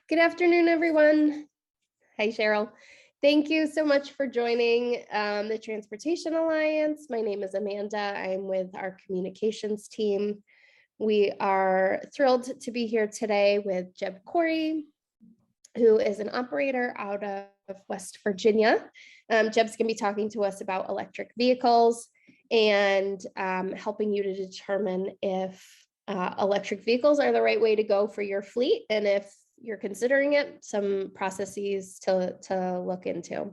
Good afternoon, everyone. Hi, Cheryl. Thank you so much for joining the Transportation Alliance. My name is Amanda. I'm with our communications team. We are thrilled to be here today with Jeb Corey, who is an operator out of West Virginia. Jeb's going to be talking to us about electric vehicles and helping you to determine if electric vehicles are the right way to go for your fleet, and if you're considering it, some processes to look into.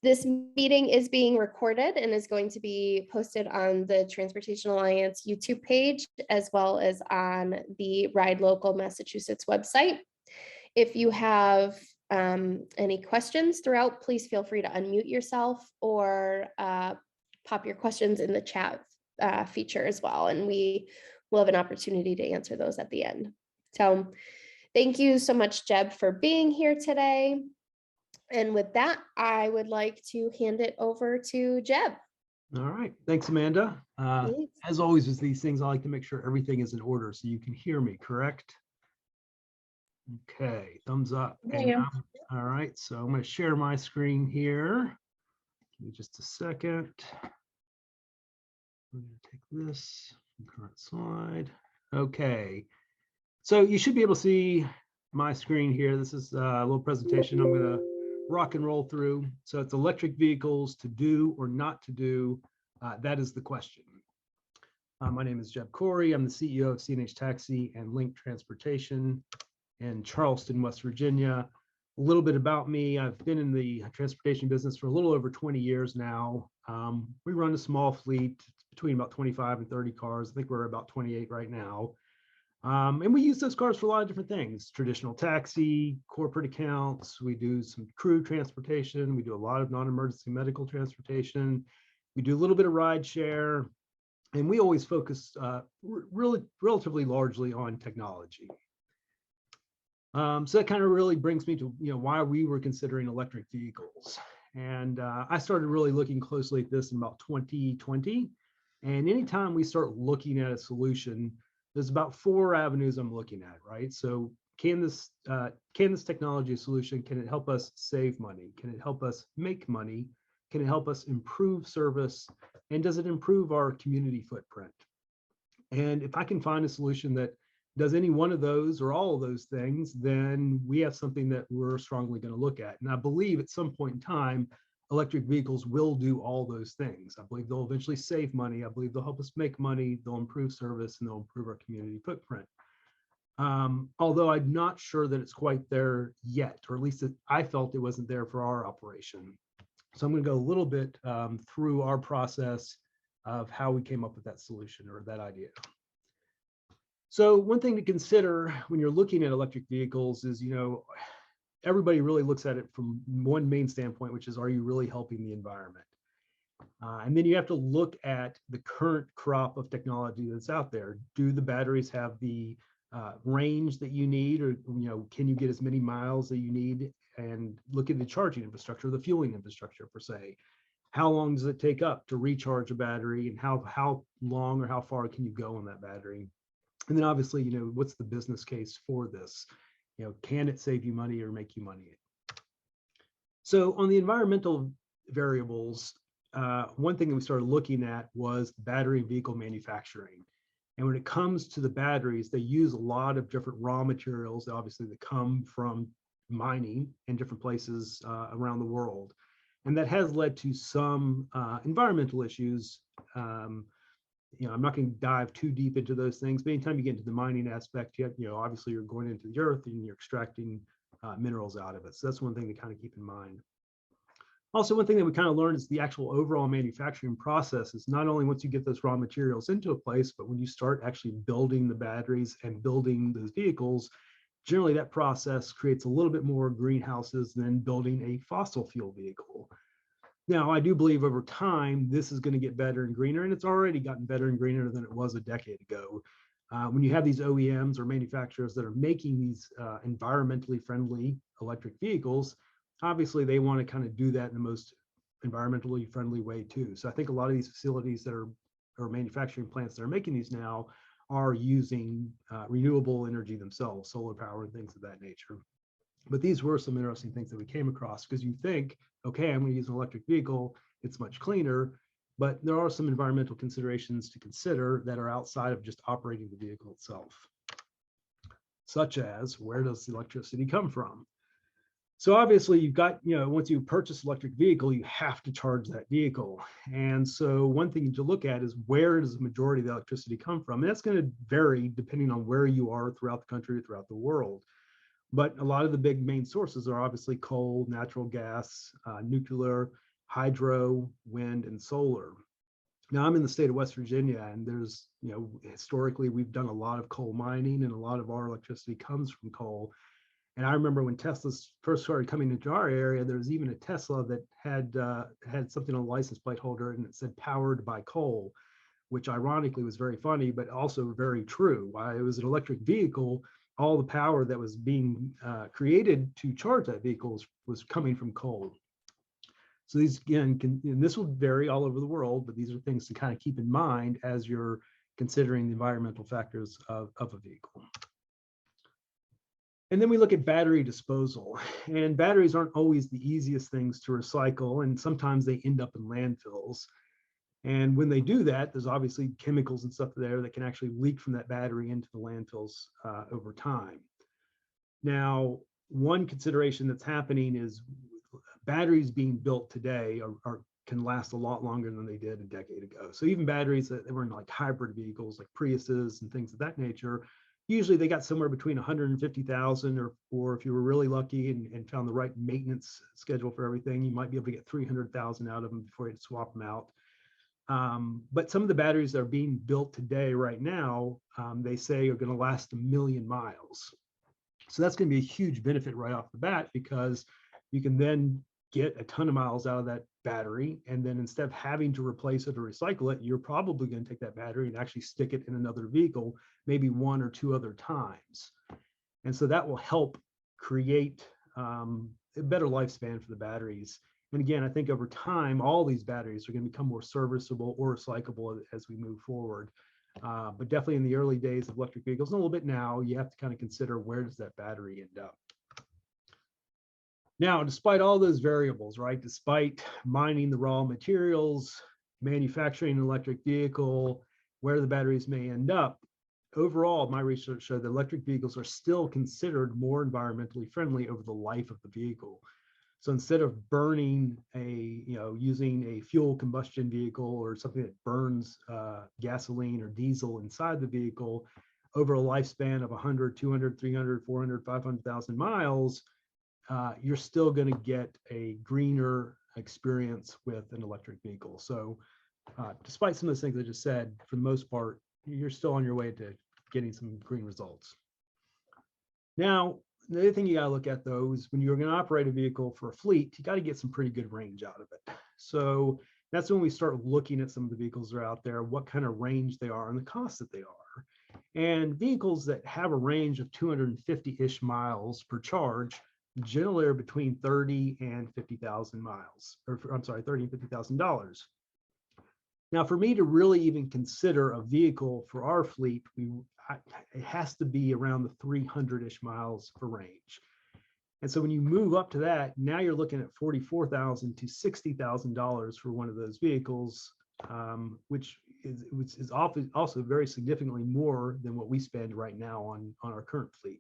This meeting is being recorded and is going to be posted on the Transportation Alliance YouTube page, as well as on the Ride Local Massachusetts website. If you have any questions throughout, please feel free to unmute yourself or pop your questions in the chat feature as well, and we will have an opportunity to answer those at the end. So thank you so much, Jeb, for being here today. And with that, I would like to hand it over to Jeb. All right. Thanks, Amanda. As always with these things, I like to make sure everything is in order so you can hear me, correct? Okay, thumbs up. All right, so I'm going to share my screen here. Give me just a second. I'm going to take this current slide. Okay, so you should be able to see my screen here. This is a little presentation I'm going to rock and roll through. So it's electric vehicles, to do or not to do. That is the question. My name is Jeb Corey. I'm the CEO of C&H Taxi and Link Transportation in Charleston, West Virginia. A little bit about me. I've been in the transportation business for a little over 20 years now. We run a small fleet between about 25 and 30 cars. I think we're about 28 right now. And we use those cars for a lot of different things: traditional taxi, corporate accounts. We do some crew transportation. We do a lot of non-emergency medical transportation. We do a little bit of ride share. And we always focus relatively largely on technology. So that kind of really brings me to why we were considering electric vehicles. And I started really looking closely at this in about 2020. And anytime we start looking at a solution, there's about 4 avenues I'm looking at, right? So can this technology solution, can it help us save money? Can it help us make money? Can it help us improve service? And does it improve our community footprint? And if I can find a solution that does any one of those or all of those things, then we have something that we're strongly going to look at. And I believe at some point in time, electric vehicles will do all those things. I believe they'll eventually save money. I believe they'll help us make money. They'll improve service, and they'll improve our community footprint. Although I'm not sure that it's quite there yet, or at least I felt it wasn't there for our operation. So I'm going to go a little bit through our process of how we came up with that solution or that idea. So one thing to consider when you're looking at electric vehicles is, everybody really looks at it from one main standpoint, which is, are you really helping the environment? And then you have to look at the current crop of technology that's out there. Do the batteries have the range that you need, or can you get as many miles that you need? And look at the charging infrastructure, the fueling infrastructure per se. How long does it take up to recharge a battery, and how long or how far can you go on that battery? And then obviously, what's the business case for this? Can it save you money or make you money? So on the environmental variables, one thing that we started looking at was battery vehicle manufacturing. And when it comes to the batteries, they use a lot of different raw materials, obviously, that come from mining in different places around the world. And that has led to some environmental issues. I'm not going to dive too deep into those things, but anytime you get into the mining aspect, obviously you're going into the earth and you're extracting minerals out of it. So that's one thing to kind of keep in mind. Also, one thing that we kind of learned is the actual overall manufacturing process is not only once you get those raw materials into a place, but when you start actually building the batteries and building those vehicles, generally that process creates a little bit more greenhouses than building a fossil fuel vehicle. Now, I do believe over time, this is going to get better and greener, and it's already gotten better and greener than it was a decade ago. When you have these OEMs or manufacturers that are making these environmentally friendly electric vehicles, obviously they want to kind of do that in the most environmentally friendly way too. So I think a lot of these facilities that are, or manufacturing plants that are making these now, are using renewable energy themselves, solar power and things of that nature. But these were some interesting things that we came across, because you think, okay, I'm going to use an electric vehicle, it's much cleaner, but there are some environmental considerations to consider that are outside of just operating the vehicle itself, such as where does the electricity come from? So obviously you've got, once you purchase an electric vehicle, you have to charge that vehicle. And so one thing to look at is where does the majority of the electricity come from? And that's going to vary depending on where you are throughout the country, throughout the world. But a lot of the big main sources are obviously coal, natural gas, nuclear, hydro, wind, and solar. Now I'm in the state of West Virginia, and there's, historically we've done a lot of coal mining, and a lot of our electricity comes from coal. And I remember when Teslas first started coming into our area, there was even a Tesla that had something on the license plate holder, and it said "powered by coal," which ironically was very funny, but also very true. While it was an electric vehicle, all the power that was being created to charge that vehicle was coming from coal. So these, again, and this will vary all over the world, but these are things to kind of keep in mind as you're considering the environmental factors of a vehicle. And then we look at battery disposal, and batteries aren't always the easiest things to recycle, and sometimes they end up in landfills. And when they do that, there's obviously chemicals and stuff there that can actually leak from that battery into the landfills over time. Now, one consideration that's happening is batteries being built today can last a lot longer than they did a decade ago. So even batteries that were in like hybrid vehicles like Priuses and things of that nature, usually they got somewhere between 150,000, or if you were really lucky and found the right maintenance schedule for everything, you might be able to get 300,000 out of them before you had to swap them out. But some of the batteries that are being built today, right now, they say are going to last 1 million miles. So that's going to be a huge benefit right off the bat, because you can then get a ton of miles out of that battery. And then instead of having to replace it or recycle it, you're probably going to take that battery and actually stick it in another vehicle, maybe 1 or 2 other times. And so that will help create a better lifespan for the batteries. And again, I think over time, all these batteries are going to become more serviceable or recyclable as we move forward. But definitely in the early days of electric vehicles, and a little bit now, you have to kind of consider where does that battery end up. Now, despite all those variables, right, despite mining the raw materials, manufacturing an electric vehicle, where the batteries may end up, overall, my research showed that electric vehicles are still considered more environmentally friendly over the life of the vehicle. So instead of burning using a fuel combustion vehicle or something that burns gasoline or diesel inside the vehicle, over a lifespan of 100, 200, 300, 400, 500,000 miles, you're still going to get a greener experience with an electric vehicle. So despite some of those things I just said, for the most part, you're still on your way to getting some green results. Now, the other thing you got to look at, though, is when you're going to operate a vehicle for a fleet, you got to get some pretty good range out of it. So that's when we start looking at some of the vehicles that are out there, what kind of range they are and the cost that they are. And vehicles that have a range of 250-ish miles per charge generally are between 30 and 50,000 miles, or I'm sorry, $30 and $50,000. Now, for me to really even consider a vehicle for our fleet, it has to be around the 300-ish miles for range. And so when you move up to that, now you're looking at $44,000 to $60,000 for one of those vehicles, which is also very significantly more than what we spend right now on our current fleet.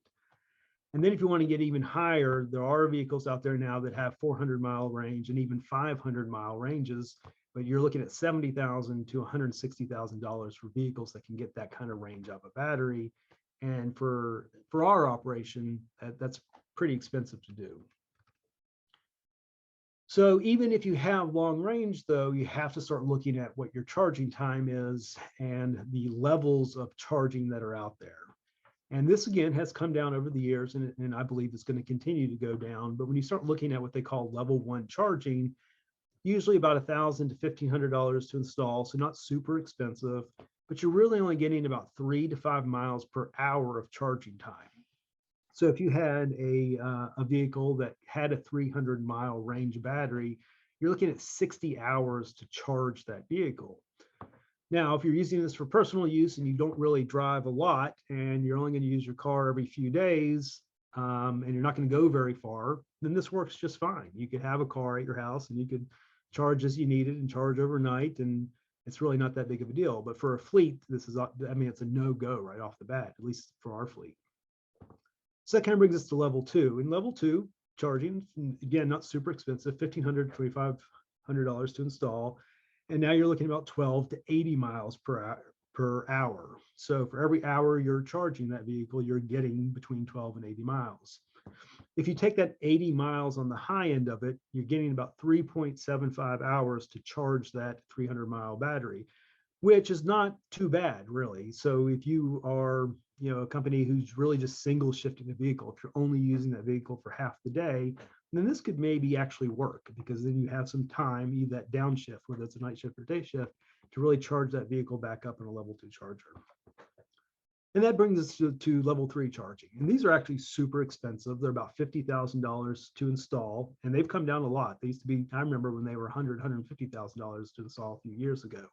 And then if you want to get even higher, there are vehicles out there now that have 400-mile range and even 500-mile ranges, but you're looking at $70,000 to $160,000 for vehicles that can get that kind of range out of a battery. And for our operation, that's pretty expensive to do. So even if you have long range, though, you have to start looking at what your charging time is and the levels of charging that are out there. And this, again, has come down over the years, and I believe it's going to continue to go down. But when you start looking at what they call level 1 charging, usually about $1,000 to $1,500 to install, so not super expensive, but you're really only getting about 3 to 5 miles per hour of charging time. So if you had a vehicle that had a 300-mile range battery, you're looking at 60 hours to charge that vehicle. Now, if you're using this for personal use and you don't really drive a lot and you're only going to use your car every few days, and you're not going to go very far, then this works just fine. You could have a car at your house and you could charge as you need it and charge overnight, and it's really not that big of a deal. But for a fleet, this is, I mean, it's a no-go right off the bat, at least for our fleet. So that kind of brings us to level 2. In level 2, charging, again, not super expensive, $1,500, $2,500 to install. And now you're looking at about 12 to 80 miles per hour. So for every hour you're charging that vehicle, you're getting between 12 and 80 miles. If you take that 80 miles on the high end of it, you're getting about 3.75 hours to charge that 300-mile battery, which is not too bad, really. So if you are, a company who's really just single shifting a vehicle, if you're only using that vehicle for half the day, then this could maybe actually work, because then you have some time, either that downshift, whether it's a night shift or day shift, to really charge that vehicle back up in a level 2 charger. And that brings us to level 3 charging. And these are actually super expensive. They're about $50,000 to install, and they've come down a lot. They used to be, I remember when they were $150,000 to install a few years ago.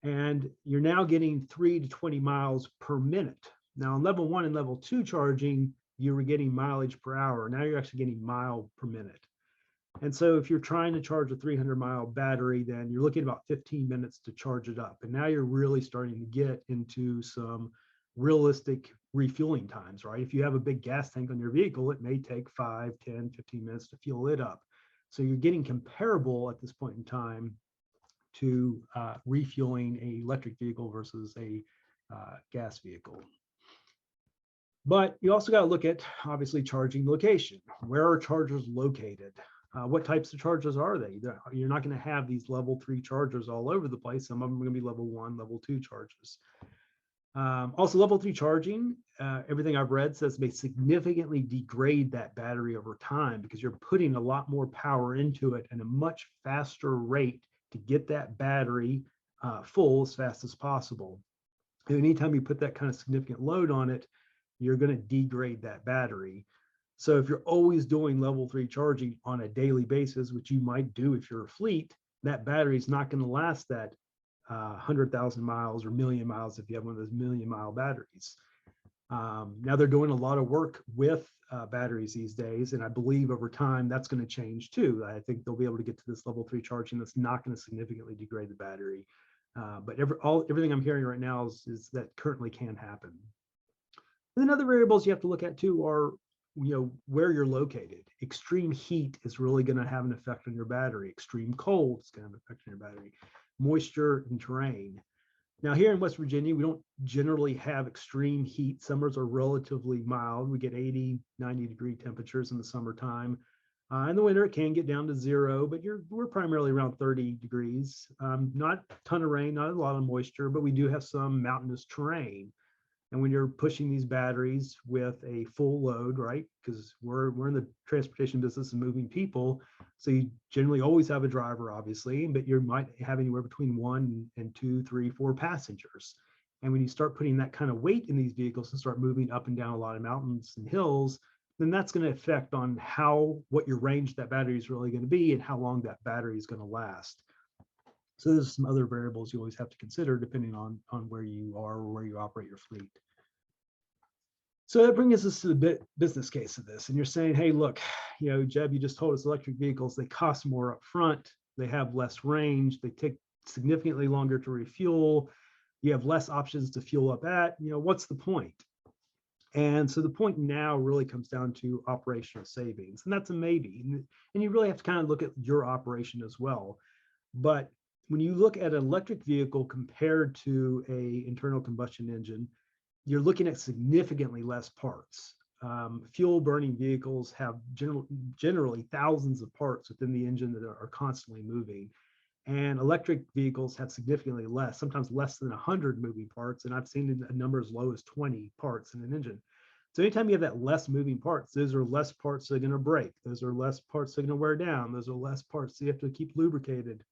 And you're now getting 3 to 20 miles per minute. Now, on level 1 and level 2 charging, you were getting mileage per hour. Now you're actually getting mile per minute. And so if you're trying to charge a 300-mile battery, then you're looking at about 15 minutes to charge it up. And now you're really starting to get into some realistic refueling times, right? If you have a big gas tank on your vehicle, it may take 5, 10, 15 minutes to fuel it up. So you're getting comparable at this point in time to refueling an electric vehicle versus a gas vehicle. But you also got to look at, obviously, charging location. Where are chargers located? What types of chargers are they? You're not going to have these level 3 chargers all over the place. Some of them are going to be level 1, level 2 chargers. Also, level 3 charging, everything I've read says may significantly degrade that battery over time, because you're putting a lot more power into it at a much faster rate to get that battery full as fast as possible. And anytime you put that kind of significant load on it, you're going to degrade that battery. So if you're always doing level 3 charging on a daily basis, which you might do if you're a fleet, that battery is not going to last that 100,000 miles or million miles if you have one of those million-mile batteries. Now they're doing a lot of work with batteries these days, and I believe over time that's going to change too. I think they'll be able to get to this level 3 charging that's not going to significantly degrade the battery. But everything I'm hearing right now is that currently can happen. And then other variables you have to look at too are, where you're located. Extreme heat is really going to have an effect on your battery. Extreme cold is going to have an effect on your battery. Moisture and terrain. Now here in West Virginia, we don't generally have extreme heat. Summers are relatively mild. We get 80, 90 degree temperatures in the summertime. In the winter, it can get down to 0, but we're primarily around 30 degrees. Not a ton of rain, not a lot of moisture, but we do have some mountainous terrain. And when you're pushing these batteries with a full load, right? Because we're in the transportation business and moving people. So you generally always have a driver, obviously, but you might have anywhere between 1 and 2, 3, 4 passengers. And when you start putting that kind of weight in these vehicles and start moving up and down a lot of mountains and hills, then that's going to affect on what your range that battery is really going to be and how long that battery is going to last. So there's some other variables you always have to consider depending on where you are or where you operate your fleet. So that brings us to the business case of this. And you're saying, hey, look, Jeb, you just told us electric vehicles, they cost more up front, they have less range, they take significantly longer to refuel, you have less options to fuel up at, what's the point? And so the point now really comes down to operational savings. And that's a maybe. And you really have to kind of look at your operation as well. But when you look at an electric vehicle compared to an internal combustion engine, you're looking at significantly less parts. Fuel burning vehicles have generally thousands of parts within the engine that are constantly moving. And electric vehicles have significantly less, sometimes less than 100 moving parts. And I've seen a number as low as 20 parts in an engine. So anytime you have that less moving parts, those are less parts that are going to break. Those are less parts that are going to wear down. Those are less parts that you have to keep lubricated.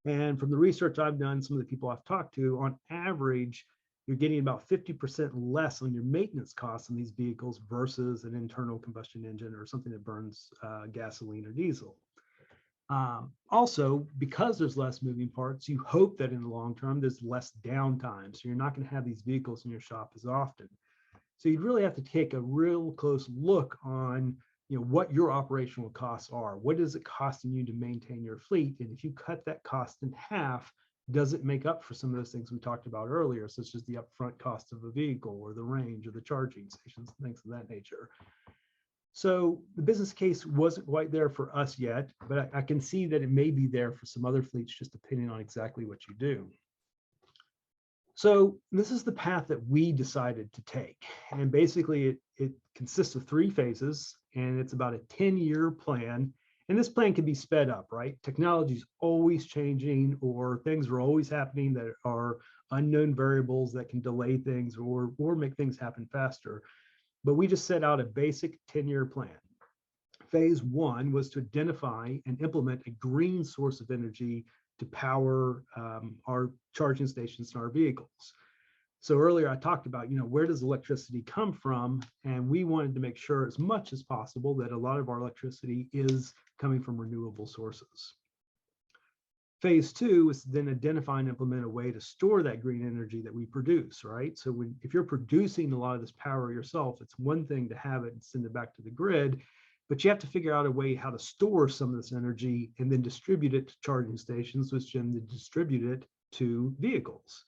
And from the research I've done, some of the people I've talked to, on average, you're getting about 50% less on your maintenance costs on these vehicles versus an internal combustion engine or something that burns gasoline or diesel. Also, because there's less moving parts, you hope that in the long term, there's less downtime. So you're not going to have these vehicles in your shop as often. So you'd really have to take a real close look on, what your operational costs are. What is it costing you to maintain your fleet? And if you cut that cost in half, does it make up for some of those things we talked about earlier, such as the upfront cost of a vehicle or the range or the charging stations, things of that nature? So the business case wasn't quite there for us yet, but I can see that it may be there for some other fleets, just depending on exactly what you do. So this is the path that we decided to take. And basically it consists of 3 phases, and it's about a 10-year plan. And this plan can be sped up, right? Technology is always changing, or things are always happening that are unknown variables that can delay things or make things happen faster. But we just set out a basic 10-year plan. Phase 1 was to identify and implement a green source of energy to power our charging stations in our vehicles. So earlier I talked about, where does electricity come from? And we wanted to make sure as much as possible that a lot of our electricity is coming from renewable sources. Phase 2 is then identify and implement a way to store that green energy that we produce, right? So if you're producing a lot of this power yourself, it's one thing to have it and send it back to the grid, but you have to figure out a way how to store some of this energy and then distribute it to charging stations, which then distribute it to vehicles.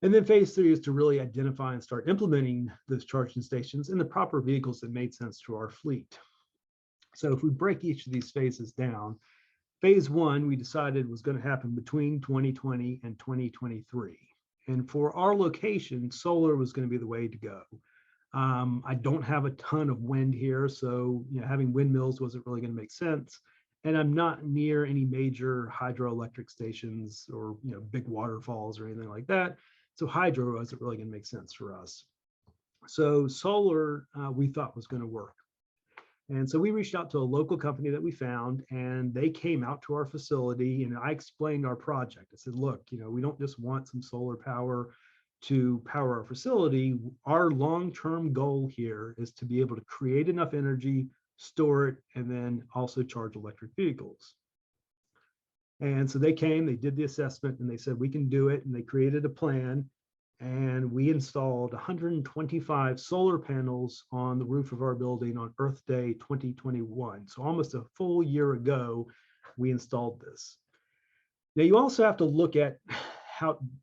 And then phase 3 is to really identify and start implementing those charging stations in the proper vehicles that made sense to our fleet. So if we break each of these phases down, phase 1, we decided was going to happen between 2020 and 2023. And for our location, solar was going to be the way to go. I don't have a ton of wind here, so having windmills wasn't really going to make sense. And I'm not near any major hydroelectric stations or big waterfalls or anything like that. So hydro wasn't really going to make sense for us. So solar, we thought was going to work. And so we reached out to a local company that we found, and they came out to our facility, and I explained our project. I said, look, we don't just want some solar power to power our facility. Our long-term goal here is to be able to create enough energy, store it, and then also charge electric vehicles. And so they came, they did the assessment, and they said, we can do it. And they created a plan, and we installed 125 solar panels on the roof of our building on Earth Day 2021. So almost a full year ago, we installed this. Now you also have to look at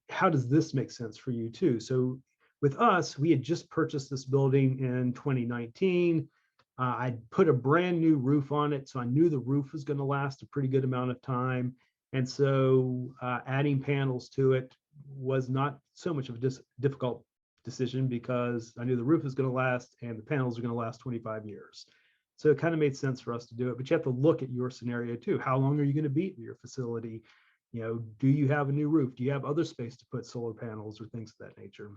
how does this make sense for you too? So with us, we had just purchased this building in 2019. I put a brand new roof on it, so I knew the roof was going to last a pretty good amount of time. And so adding panels to it was not so much of a difficult decision, because I knew the roof was going to last and the panels are going to last 25 years. So it kind of made sense for us to do it, but you have to look at your scenario too. How long are you going to be in your facility? Do you have a new roof? Do you have other space to put solar panels or things of that nature?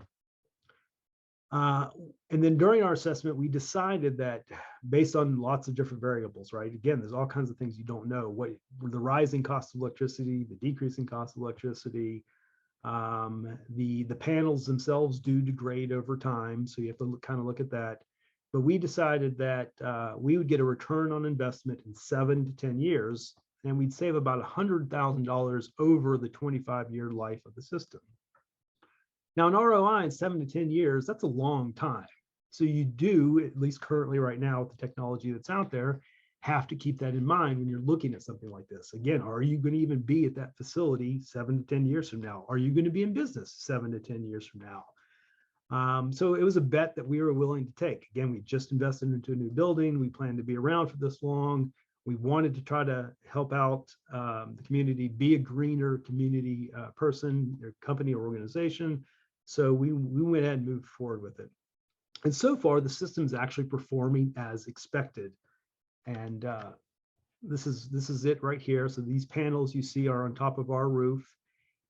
And then during our assessment, we decided that based on lots of different variables, right? Again, there's all kinds of things you don't know. What the rising cost of electricity, the decreasing cost of electricity, the panels themselves do degrade over time, so you have to kind of look at that. But we decided that we would get a return on investment in 7 to 10 years, and we'd save about $100,000 over the 25-year life of the system. Now, an ROI in 7 to 10 years, that's a long time. So you do, at least currently right now with the technology that's out there, have to keep that in mind when you're looking at something like this. Again, are you going to even be at that facility 7 to 10 years from now? Are you going to be in business 7 to 10 years from now? So it was a bet that we were willing to take. Again, we just invested into a new building. We planned to be around for this long. We wanted to try to help out the community, be a greener community person, or company or organization. So we went ahead and moved forward with it. And so far, the system's actually performing as expected. And this is it right here. So these panels you see are on top of our roof.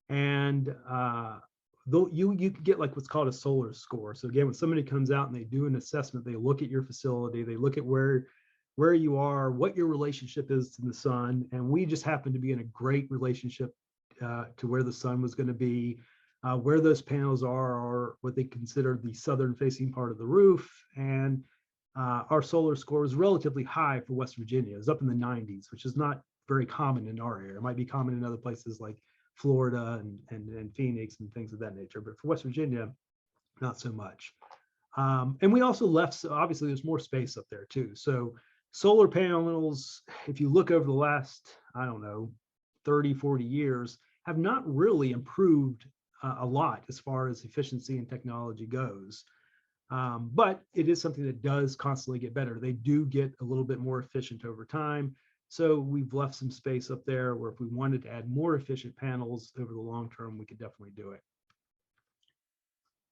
And though you can get like what's called a solar score. So again, when somebody comes out and they do an assessment, they look at your facility, they look at where you are, what your relationship is to the sun. And we just happen to be in a great relationship to where the sun was going to be. Where those panels are what they consider the southern facing part of the roof. And our solar score was relatively high for West Virginia. It was up in the 90s, which is not very common in our area. It might be common in other places like Florida and Phoenix and things of that nature. But for West Virginia, not so much. And we also left, so obviously there's more space up there too. So solar panels, if you look over the last, I don't know, 30, 40 years, have not really improved a lot as far as efficiency and technology goes. But it is something that does constantly get better. They do get a little bit more efficient over time. So we've left some space up there where if we wanted to add more efficient panels over the long term, we could definitely do it.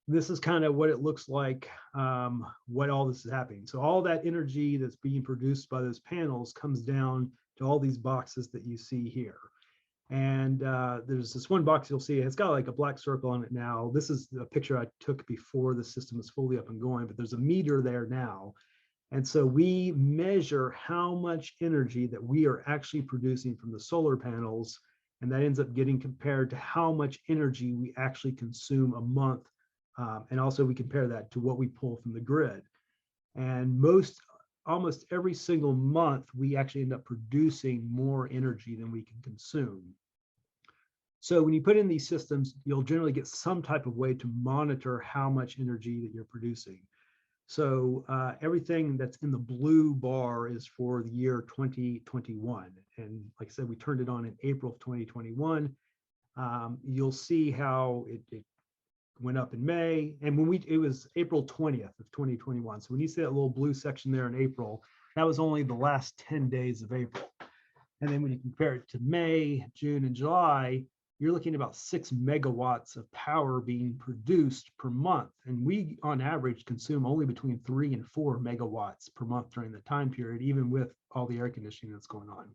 This is kind of what it looks like, what all this is happening. So all that energy that's being produced by those panels comes down to all these boxes that you see here. And there's this one box you'll see, it's got like a black circle on it now. This is a picture I took before the system was fully up and going, but there's a meter there now. And so we measure how much energy that we are actually producing from the solar panels. And that ends up getting compared to how much energy we actually consume a month. And also we compare that to what we pull from the grid. And almost every single month, we actually end up producing more energy than we can consume. So when you put in these systems, you'll generally get some type of way to monitor how much energy that you're producing. So everything that's in the blue bar is for the year 2021. And like I said, we turned it on in April of 2021. You'll see how it went up in May, and it was April 20th of 2021. So when you see that little blue section there in April, that was only the last 10 days of April. And then when you compare it to May, June, and July, you're looking at about 6 megawatts of power being produced per month. And we, on average, consume only between 3 and 4 megawatts per month during the time period, even with all the air conditioning that's going on.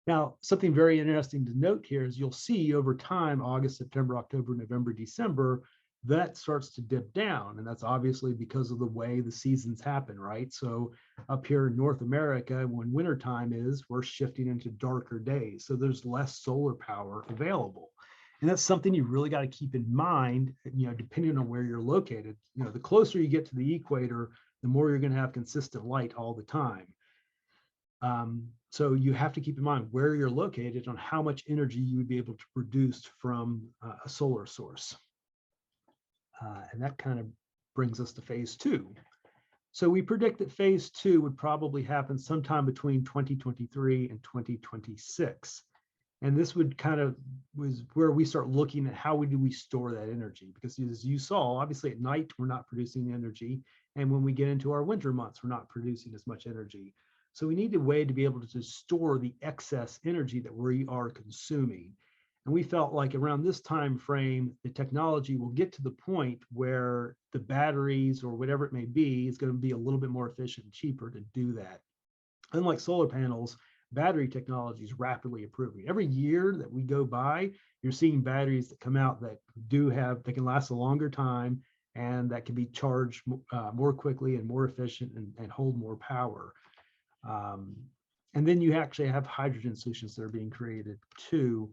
Now, something very interesting to note here is you'll see over time, August, September, October, November, December, that starts to dip down. And that's obviously because of the way the seasons happen, right? So up here in North America, when wintertime is, we're shifting into darker days. So there's less solar power available. And that's something you really got to keep in mind, depending on where you're located. The closer you get to the equator, the more you're going to have consistent light all the time. So you have to keep in mind where you're located on how much energy you would be able to produce from a solar source. And that kind of brings us to phase 2. So we predict that phase 2 would probably happen sometime between 2023 and 2026. And this would was where we start looking at how do we store that energy? Because as you saw, obviously at night, we're not producing energy. And when we get into our winter months, we're not producing as much energy. So we need a way to be able to store the excess energy that we are consuming. And we felt like around this time frame, the technology will get to the point where the batteries or whatever it may be is going to be a little bit more efficient and cheaper to do that. Unlike solar panels, battery technology is rapidly improving. Every year that we go by, you're seeing batteries that come out that they can last a longer time and that can be charged more quickly and more efficient and hold more power. And then you actually have hydrogen solutions that are being created too.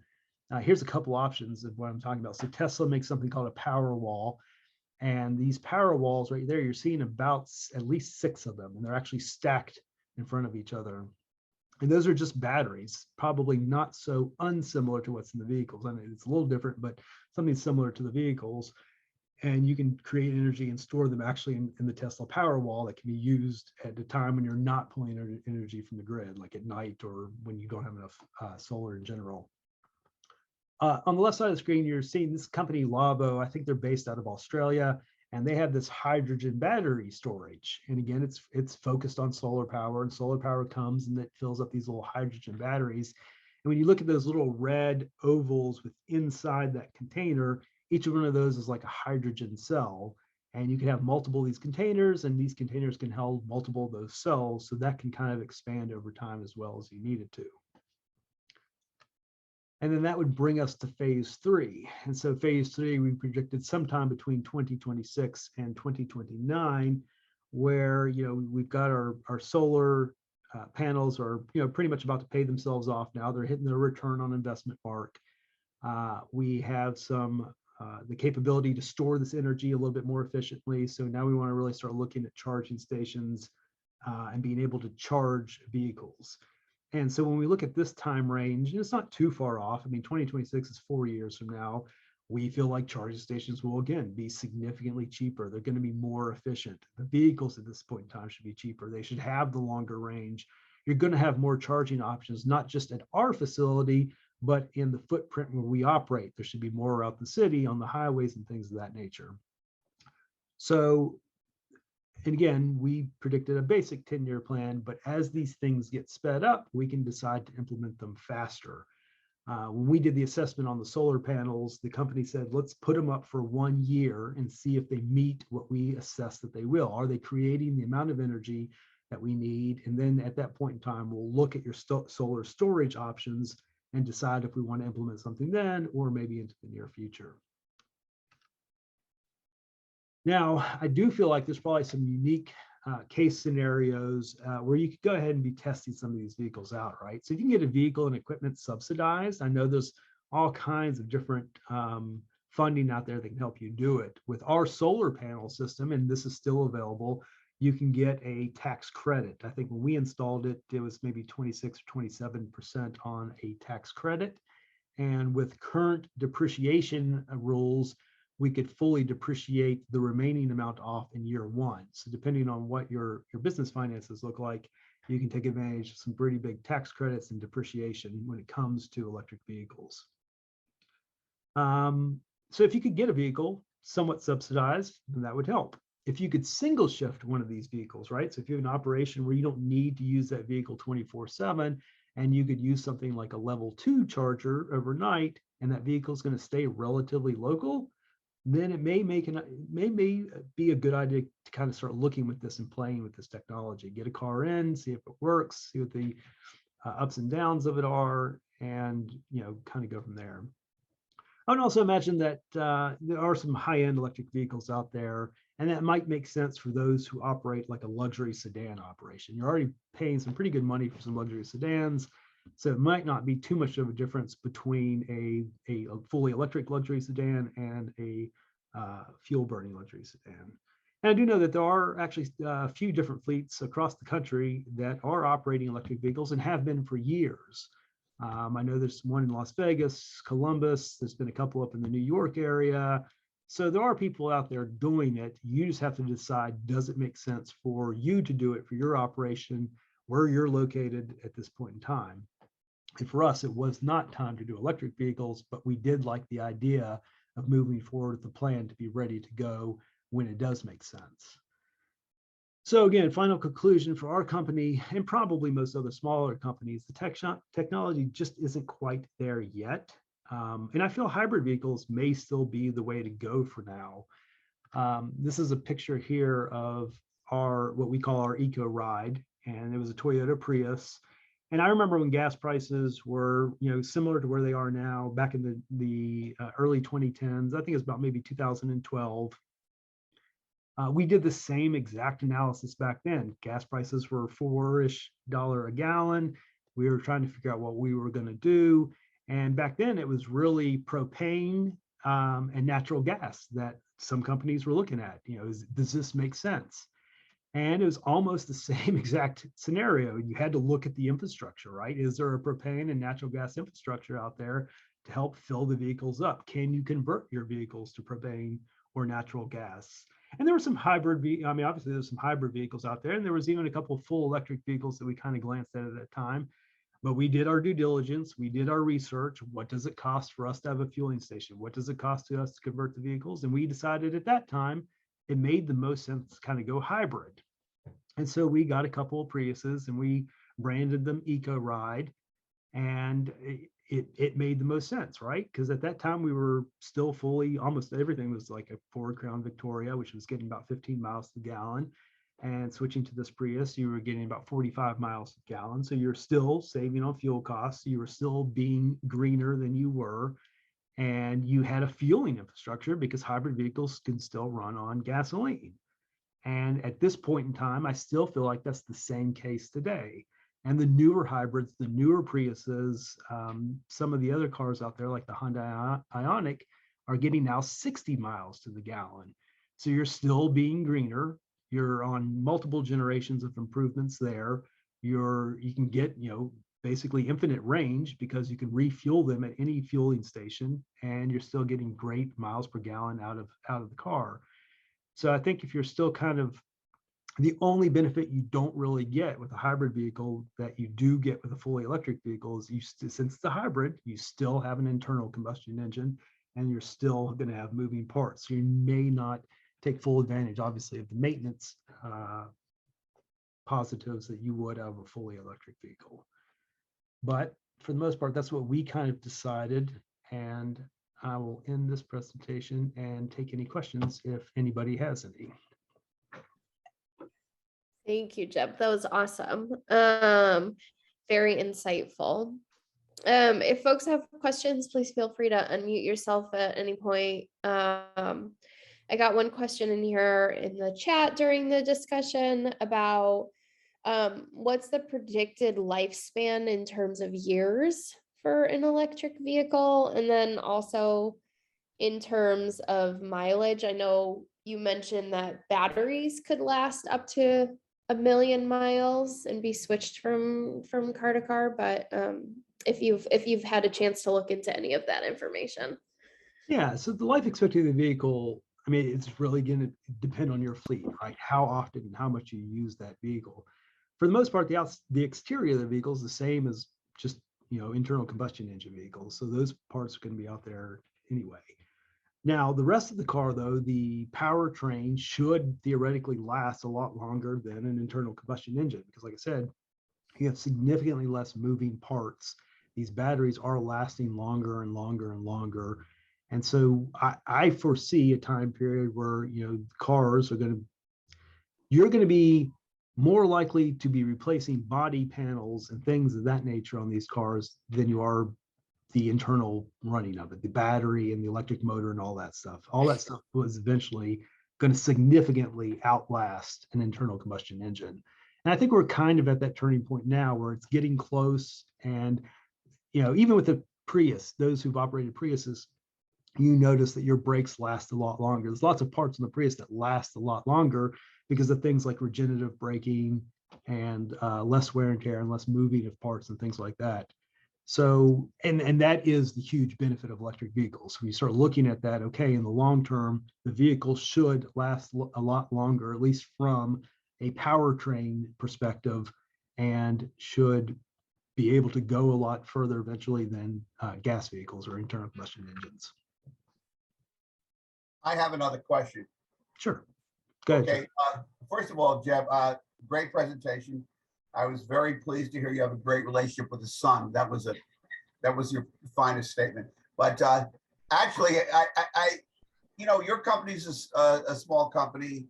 Here's a couple options of what I'm talking about. So Tesla makes something called a power wall. And these power walls right there, you're seeing about at least 6 of them, and they're actually stacked in front of each other. And those are just batteries, probably not so unsimilar to what's in the vehicles. I mean, it's a little different, but something similar to the vehicles. And you can create energy and store them actually in the Tesla Powerwall that can be used at a time when you're not pulling energy from the grid, like at night or when you don't have enough solar in general. On the left side of the screen, you're seeing this company, Lavo. I think they're based out of Australia, and they have this hydrogen battery storage. And again, it's focused on solar power, and solar power comes and it fills up these little hydrogen batteries. And when you look at those little red ovals inside that container, each one of those is like a hydrogen cell, and you can have multiple of these containers, and these containers can hold multiple of those cells. So that can kind of expand over time as well as you need it to. And then that would bring us to phase 3. And so phase 3, we predicted sometime between 2026 and 2029, where, we've got our solar panels are, pretty much about to pay themselves off now. They're hitting their return on investment mark. We have the capability to store this energy a little bit more efficiently. So now we want to really start looking at charging stations and being able to charge vehicles. And so when we look at this time range, it's not too far off. I mean, 2026 is 4 years from now. We feel like charging stations will again be significantly cheaper. They're going to be more efficient. The vehicles at this point in time should be cheaper. They should have the longer range. You're going to have more charging options, not just at our facility, but in the footprint where we operate. There should be more out the city on the highways and things of that nature. So, and again, we predicted a basic 10-year plan, but as these things get sped up, we can decide to implement them faster. When we did the assessment on the solar panels, the company said, let's put them up for 1 year and see if they meet what we assess that they will. Are they creating the amount of energy that we need? And then at that point in time, we'll look at your solar storage options and decide if we want to implement something then or maybe into the near future. Now, I do feel like there's probably some unique case scenarios where you could go ahead and be testing some of these vehicles out, right? So if you can get a vehicle and equipment subsidized, I know there's all kinds of different funding out there that can help you do it. With our solar panel system, and this is still available, you can get a tax credit. I think when we installed it, it was maybe 26 or 27% on a tax credit. And with current depreciation rules, we could fully depreciate the remaining amount off in year 1. So depending on what your business finances look like, you can take advantage of some pretty big tax credits and depreciation when it comes to electric vehicles. So if you could get a vehicle somewhat subsidized, then that would help. If you could single shift one of these vehicles, right? So if you have an operation where you don't need to use that vehicle 24/7, and you could use something like a level 2 charger overnight, and that vehicle is going to stay relatively local, then it may be a good idea to kind of start looking with this and playing with this technology. Get a car in, see if it works, see what the ups and downs of it are, and kind of go from there. I would also imagine that there are some high-end electric vehicles out there, and that might make sense for those who operate like a luxury sedan operation. You're already paying some pretty good money for some luxury sedans, so it might not be too much of a difference between a fully electric luxury sedan and a fuel-burning luxury sedan. And I do know that there are actually a few different fleets across the country that are operating electric vehicles and have been for years. I know there's one in Las Vegas, Columbus. There's been a couple up in the New York area. So there are people out there doing it. You just have to decide, does it make sense for you to do it for your operation where you're located at this point in time? And for us, it was not time to do electric vehicles, but we did like the idea of moving forward with the plan to be ready to go when it does make sense. So again, final conclusion for our company and probably most other smaller companies, the technology just isn't quite there yet. And I feel hybrid vehicles may still be the way to go for now. This is a picture here of what we call our Eco Ride, and it was a Toyota Prius. And I remember when gas prices were, similar to where they are now, back in the early 2010s. I think it's about maybe 2012. We did the same exact analysis back then. Gas prices were $4-ish a gallon. We were trying to figure out what we were going to do. And back then it was really propane and natural gas that some companies were looking at. Does this make sense? And it was almost the same exact scenario. You had to look at the infrastructure, right? Is there a propane and natural gas infrastructure out there to help fill the vehicles up? Can you convert your vehicles to propane or natural gas? And there were some obviously there's some hybrid vehicles out there, and there was even a couple of full electric vehicles that we kind of glanced at that time. But we did our due diligence, we did our research. What does it cost for us to have a fueling station? What does it cost to us to convert the vehicles? And we decided at that time it made the most sense to kind of go hybrid. And so we got a couple of Priuses and we branded them Eco Ride, and it made the most sense, right? Because at that time we were still almost everything was like a Ford Crown Victoria, which was getting about 15 miles to the gallon. And switching to this Prius, you were getting about 45 miles a gallon. So you're still saving on fuel costs. You were still being greener than you were. And you had a fueling infrastructure because hybrid vehicles can still run on gasoline. And at this point in time, I still feel like that's the same case today. And the newer hybrids, the newer Priuses, some of the other cars out there, like the Honda Ioniq, are getting now 60 miles to the gallon. So you're still being greener. You're on multiple generations of improvements there. You can get, basically infinite range because you can refuel them at any fueling station and you're still getting great miles per gallon out of the car. So I think if you're still kind of, the only benefit you don't really get with a hybrid vehicle that you do get with a fully electric vehicle is since it's a hybrid, you still have an internal combustion engine and you're still going to have moving parts. So you may not take full advantage, obviously, of the maintenance positives that you would of a fully electric vehicle. But for the most part, that's what we kind of decided. And I will end this presentation and take any questions if anybody has any. Thank you, Jeb. That was awesome. Very insightful. If folks have questions, please feel free to unmute yourself at any point. I got one question in here in the chat during the discussion about what's the predicted lifespan in terms of years for an electric vehicle? And then also in terms of mileage, I know you mentioned that batteries could last up to 1,000,000 miles and be switched from car to car, but if you've had a chance to look into any of that information. Yeah, so the life expectancy of the vehicle, I mean, it's really going to depend on your fleet, right? How often and how much you use that vehicle. For the most part, the exterior of the vehicle is the same as just, internal combustion engine vehicles. So those parts are going to be out there anyway. Now, the rest of the car, though, the powertrain should theoretically last a lot longer than an internal combustion engine because, like I said, you have significantly less moving parts. These batteries are lasting longer and longer and longer. And so I foresee a time period where, cars are you're going to be more likely to be replacing body panels and things of that nature on these cars than you are the internal running of it, the battery and the electric motor and all that stuff. All that stuff was eventually going to significantly outlast an internal combustion engine. And I think we're kind of at that turning point now where it's getting close. And, even with the Prius, those who've operated Priuses, you notice that your brakes last a lot longer. There's lots of parts in the Prius that last a lot longer because of things like regenerative braking and less wear and tear and less moving of parts and things like that. So, and that is the huge benefit of electric vehicles. When you start looking at that, okay, in the long term, the vehicle should last a lot longer, at least from a powertrain perspective, and should be able to go a lot further eventually than gas vehicles or internal combustion engines. I have another question. Sure. Go ahead. Okay. First of all, Jeb, great presentation. I was very pleased to hear you have a great relationship with the son. That was your finest statement. But actually, your company's a small company.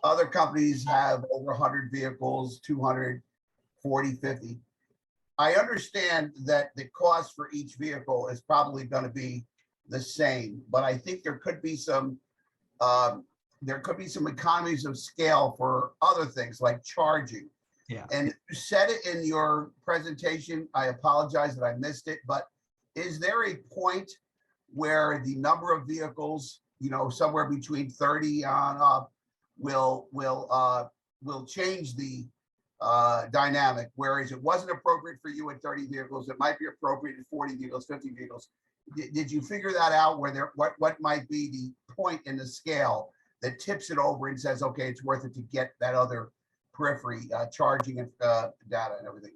Other companies have over 100 vehicles, 200, 40, 50. I understand that the cost for each vehicle is probably going to be the same, but I think there could be some economies of scale for other things like charging. Yeah. And you said it in your presentation. I apologize that I missed it, but is there a point where the number of vehicles, somewhere between 30 on up, will change the dynamic? Whereas it wasn't appropriate for you at 30 vehicles, it might be appropriate at 40 vehicles, 50 vehicles. Did you figure that out? What might be the point in the scale that tips it over and says, okay, it's worth it to get that other periphery, charging and data and everything?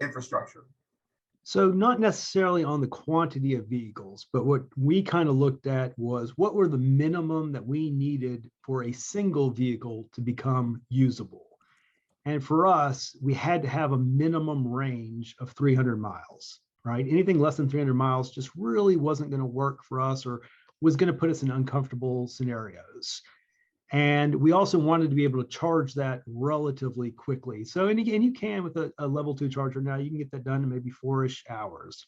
Infrastructure. So not necessarily on the quantity of vehicles, but what we kind of looked at was what were the minimum that we needed for a single vehicle to become usable. And for us, we had to have a minimum range of 300 miles, right? Anything less than 300 miles just really wasn't going to work for us or was going to put us in uncomfortable scenarios. And we also wanted to be able to charge that relatively quickly. So, and you can with a level 2 charger now, you can get that done in maybe 4-ish hours.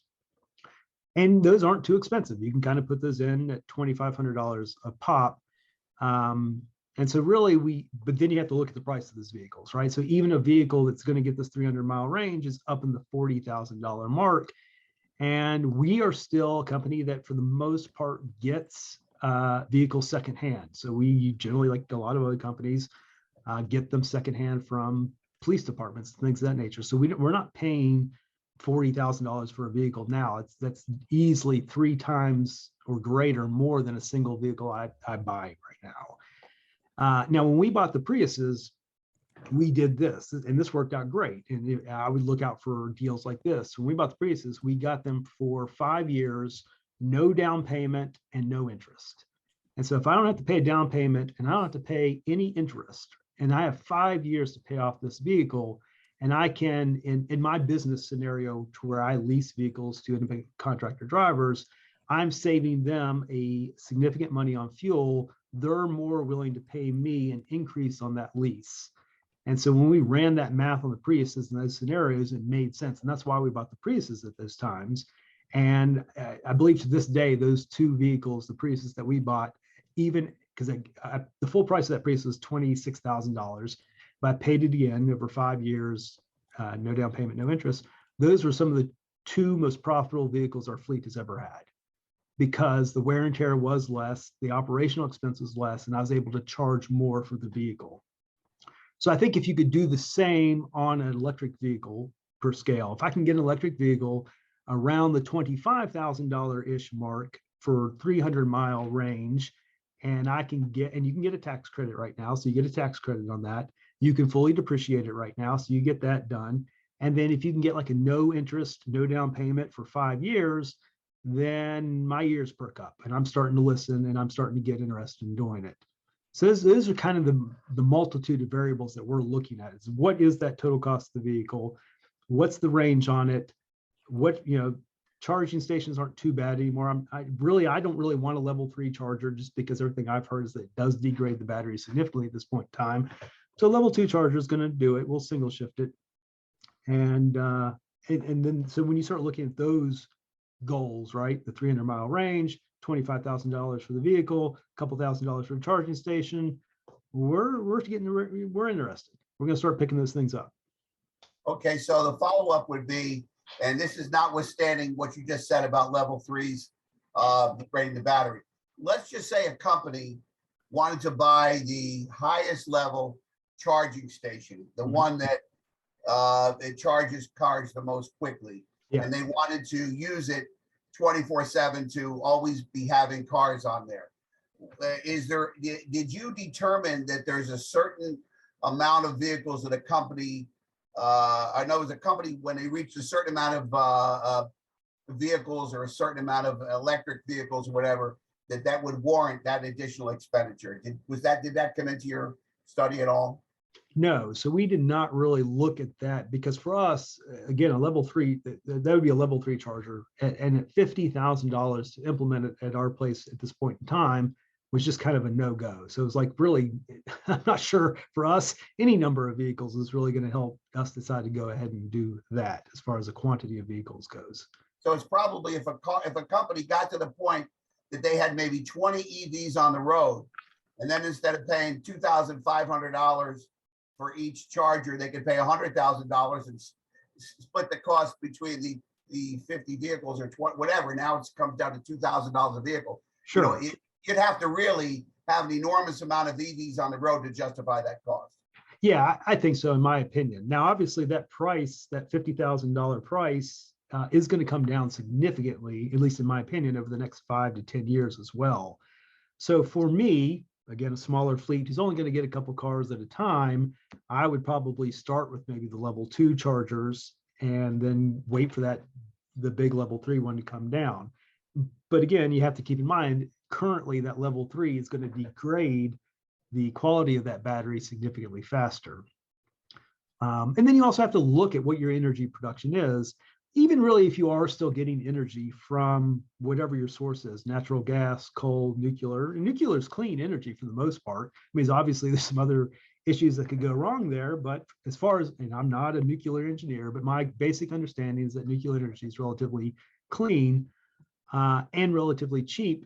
And those aren't too expensive. You can kind of put those in at $2,500 a pop. And so really but then you have to look at the price of these vehicles, right? So even a vehicle that's going to get this 300-mile range is up in the $40,000 mark. And we are still a company that for the most part gets vehicles secondhand. So we generally, like a lot of other companies, get them secondhand from police departments, things of that nature. So we're not paying $40,000 for a vehicle now. That's easily 3 times or greater more than a single vehicle I buy right now. Now, when we bought the Priuses, we did this, and this worked out great. And I would look out for deals like this. When we bought the Priuses, we got them for 5 years, no down payment and no interest. And so if I don't have to pay a down payment and I don't have to pay any interest, and I have 5 years to pay off this vehicle, and I can, in my business scenario to where I lease vehicles to independent contractor drivers, I'm saving them a significant money on fuel. They're more willing to pay me an increase on that lease. And so when we ran that math on the Priuses in those scenarios, it made sense. And that's why we bought the Priuses at those times. And I believe to this day, those 2 vehicles, the Priuses that we bought, even because the full price of that Prius was $26,000, but I paid it again over 5 years, no down payment, no interest. Those were some of the 2 most profitable vehicles our fleet has ever had, because the wear and tear was less, the operational expense was less, and I was able to charge more for the vehicle. So I think if you could do the same on an electric vehicle per scale, if I can get an electric vehicle around the $25,000-ish mark for 300-mile range, and you can get a tax credit right now. So you get a tax credit on that. You can fully depreciate it right now. So you get that done. And then if you can get like a no interest, no down payment for 5 years, then my ears perk up and I'm starting to listen and I'm starting to get interested in doing it. So those are kind of the multitude of variables that we're looking at. Is what is that total cost of the vehicle? What's the range on it? Charging stations aren't too bad anymore. I don't really want a level 3 charger, just because everything I've heard is that it does degrade the battery significantly at this point in time. So level 2 charger is going to do it. We'll single shift it. And then, so when you start looking at those goals, right? The 300-mile range, $25,000 for the vehicle, a couple $1,000 for the charging station. We're interested. We're going to start picking those things up. Okay, so the follow-up would be, and this is notwithstanding what you just said about level 3s degrading the battery. Let's just say a company wanted to buy the highest level charging station, the one that it charges cars the most quickly, and they wanted to use it 24/7 to always be having cars on there. Did you determine that there's a certain amount of vehicles that a company, I know as a company, when they reach a certain amount of vehicles or a certain amount of electric vehicles or whatever, that would warrant that additional expenditure? Did that come into your study at all? No, so we did not really look at that, because for us, again, a level 3, that would be a level 3 charger, and at $50,000 to implement it at our place at this point in time was just kind of a no-go. So it was like, really, I'm not sure for us, any number of vehicles is really going to help us decide to go ahead and do that as far as the quantity of vehicles goes. So it's probably if a company got to the point that they had maybe 20 EVs on the road, and then instead of paying $2,500 for each charger, they could pay $100,000 and split the cost between the 50 vehicles or 20, whatever. Now it comes down to $2,000 a vehicle. Sure. You'd have to really have an enormous amount of EVs on the road to justify that cost. Yeah, I think so, in my opinion. Now, obviously, that price, that $50,000 price, is going to come down significantly, at least in my opinion, over the next 5 to 10 years as well. So for me, again, a smaller fleet who's only going to get a couple cars at a time, I would probably start with maybe the level 2 chargers and then wait for the big level 3 one to come down. But again, you have to keep in mind, currently that level 3 is going to degrade the quality of that battery significantly faster. And then you also have to look at what your energy production is. Even really, if you are still getting energy from whatever your source is, natural gas, coal, nuclear, and nuclear is clean energy for the most part. I mean, obviously there's some other issues that could go wrong there, but as far as, and I'm not a nuclear engineer, but my basic understanding is that nuclear energy is relatively clean and relatively cheap.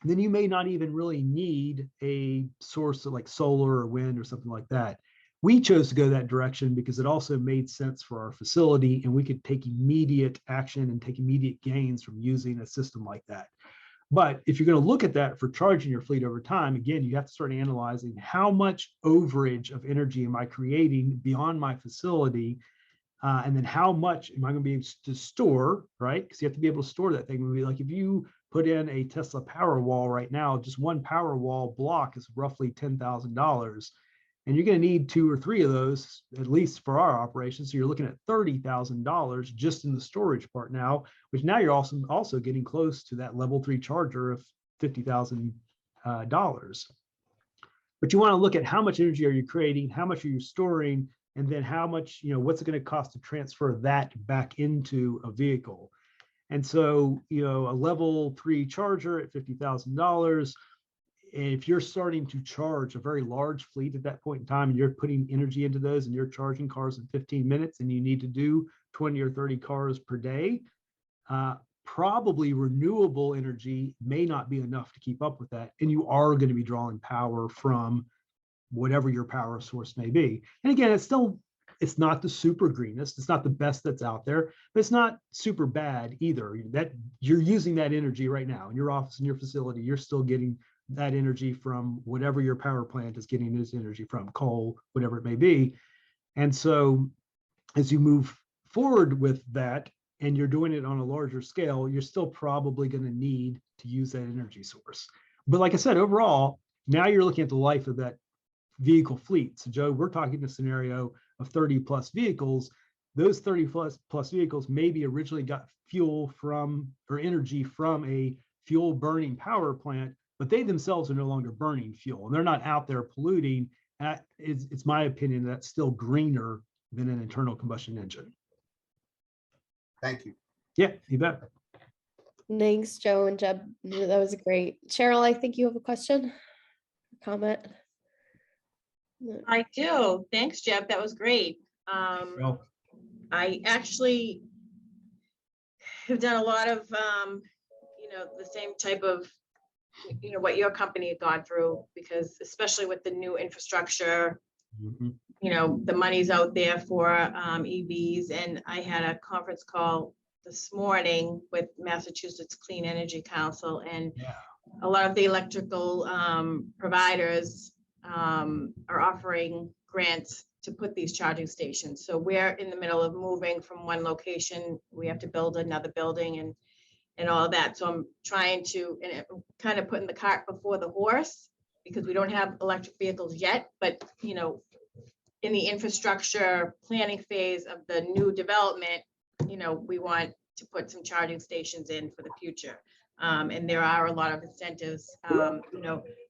Then you may not even really need a source of like solar or wind or something like that. We chose to go that direction because it also made sense for our facility, and we could take immediate action and take immediate gains from using a system like that. But if you're going to look at that for charging your fleet over time, again, you have to start analyzing how much overage of energy am I creating beyond my facility And then how much am I going to be able to store, right? Because you have to be able to store that thing. It would be like if you put in a Tesla Powerwall right now, just one Powerwall block is roughly $10,000. And you're going to need 2 or 3 of those, at least for our operation. So you're looking at $30,000 just in the storage part now, which now you're also getting close to that level 3 charger of $50,000. But you want to look at how much energy are you creating, how much are you storing, and then how much, what's it going to cost to transfer that back into a vehicle. And so, a level 3 charger at $50,000, if you're starting to charge a very large fleet at that point in time, and you're putting energy into those and you're charging cars in 15 minutes and you need to do 20 or 30 cars per day, probably renewable energy may not be enough to keep up with that. And you are going to be drawing power from whatever your power source may be. And again, it's not the super greenest, it's not the best that's out there, but it's not super bad either. That you're using that energy right now in your office, in your facility, you're still getting that energy from whatever your power plant is getting its energy from, coal, whatever it may be. And so as you move forward with that and you're doing it on a larger scale, you're still probably going to need to use that energy source. But like I said, overall, now you're looking at the life of that vehicle fleet. So Joe, we're talking a scenario of 30 plus vehicles. Those 30 plus vehicles maybe originally got fuel from or energy from a fuel burning power plant, but they themselves are no longer burning fuel and they're not out there polluting. It's my opinion that's still greener than an internal combustion engine. Thank you. Yeah, you bet. Thanks, Joe and Jeb. That was great. Cheryl, I think you have a question, comment. I do. Thanks, Jeb. That was great. Well, I actually have done a lot of, the same type of, what your company had gone through, because especially with the new infrastructure, the money's out there for EVs. And I had a conference call this morning with Massachusetts Clean Energy Council, and a lot of the electrical providers are offering grants to put these charging stations. So we're in the middle of moving from one location. We have to build another building and all of that. So I'm trying to, and kind of putting the cart before the horse, because we don't have electric vehicles yet, but in the infrastructure planning phase of the new development, we want to put some charging stations in for the future. And there are a lot of incentives,